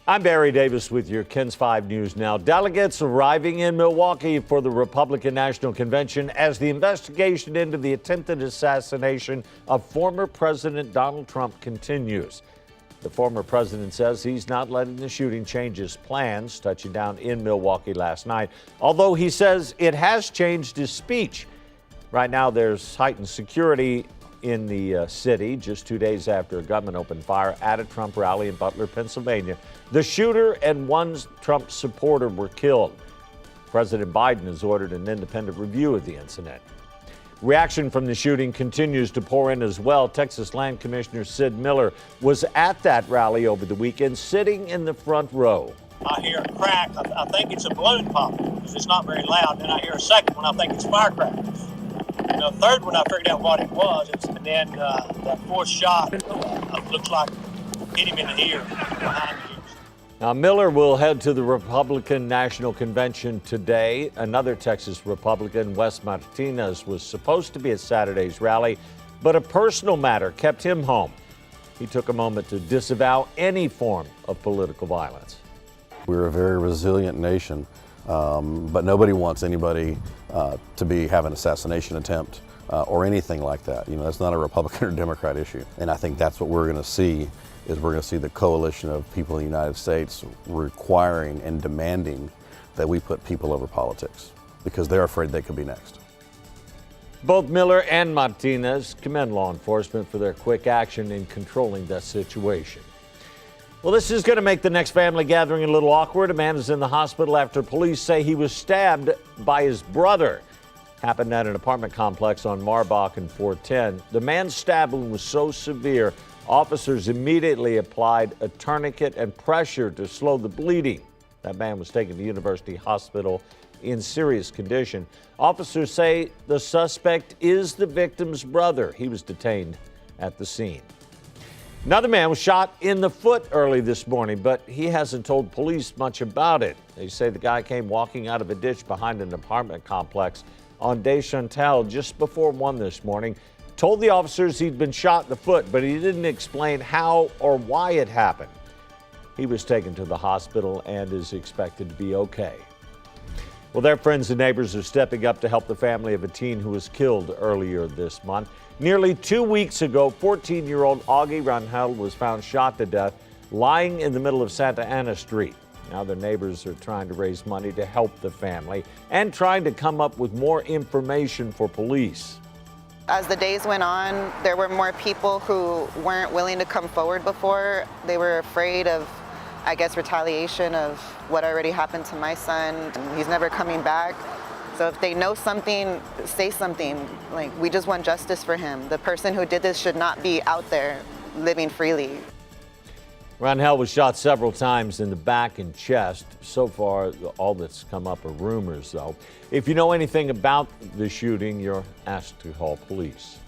I'm Barry Davis with your KENS 5 News Now. Delegates arriving in Milwaukee for the Republican National Convention as the investigation into the attempted assassination of former President Donald Trump continues. The former president says he's not letting the shooting change his plans, touching down in Milwaukee last night, although he says it has changed his speech. Right now, there's heightened security in the city just 2 days after a gunman opened fire at a Trump rally in Butler, Pennsylvania. The shooter and one Trump supporter were killed. President Biden has ordered an independent review of the incident. Reaction from the shooting continues to pour in as well. Texas Land Commissioner Sid Miller was at that rally over the weekend, sitting in the front row. I hear a crack. I think it's a balloon popping because it's not very loud. Then I hear a second one. I think it's firecrackers. The third one, I figured out what it was. And then that fourth shot looks like hit him in the ear behind the ears. Now, Miller will head to the Republican National Convention today. Another Texas Republican, Wes Martinez, was supposed to be at Saturday's rally, but a personal matter kept him home. He took a moment to disavow any form of political violence. We're a very resilient nation, but nobody wants anybody to have an assassination attempt or anything like that. You know, that's not a Republican or Democrat issue. And I think that's what we're going to see, is we're going to see the coalition of people in the United States requiring and demanding that we put people over politics because they're afraid they could be next. Both Miller and Martinez commend law enforcement for their quick action in controlling that situation. Well, this is going to make the next family gathering a little awkward. A man is in the hospital after police say he was stabbed by his brother. Happened at an apartment complex on Marbach and 410. The man's stabbing was so severe, officers immediately applied a tourniquet and pressure to slow the bleeding. That man was taken to University Hospital in serious condition. Officers say the suspect is the victim's brother. He was detained at the scene. Another man was shot in the foot early this morning, but he hasn't told police much about it. They say the guy came walking out of a ditch behind an apartment complex on Deschantel just before 1 this morning. Told the officers he'd been shot in the foot, but he didn't explain how or why it happened. He was taken to the hospital and is expected to be okay. Well, their friends and neighbors are stepping up to help the family of a teen who was killed earlier this month. Nearly 2 weeks ago, 14-year-old Augie Rangel was found shot to death, lying in the middle of Santa Ana Street. Now their neighbors are trying to raise money to help the family and trying to come up with more information for police. As the days went on, there were more people who weren't willing to come forward before. They were afraid of, I guess, retaliation of what already happened to my son. He's never coming back. So if they know something, say something. Like, we just want justice for him. The person who did this should not be out there living freely. Rangel was shot several times in the back and chest. So far, all that's come up are rumors, though. If you know anything about the shooting, you're asked to call police.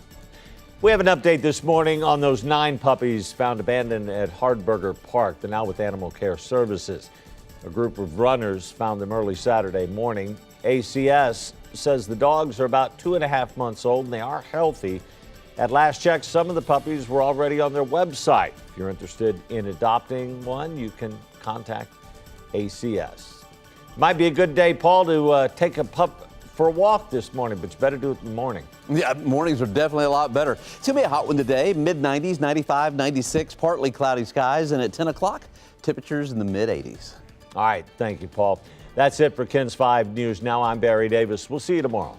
We have an update this morning on those 9 puppies found abandoned at Hardberger Park. They're now with Animal Care Services. A group of runners found them early Saturday morning. ACS says the dogs are about 2.5 months old and they are healthy. At last check, some of the puppies were already on their website. If you're interested in adopting one, you can contact ACS. Might be a good day, Paul, to take a pup for a walk this morning, but you better do it in the morning. Yeah, mornings are definitely a lot better. It's going to be a hot one today, mid-90s, 95, 96, partly cloudy skies, and at 10 o'clock, temperatures in the mid-80s. All right, thank you, Paul. That's it for KENS 5 News Now. I'm Barry Davis. We'll see you tomorrow.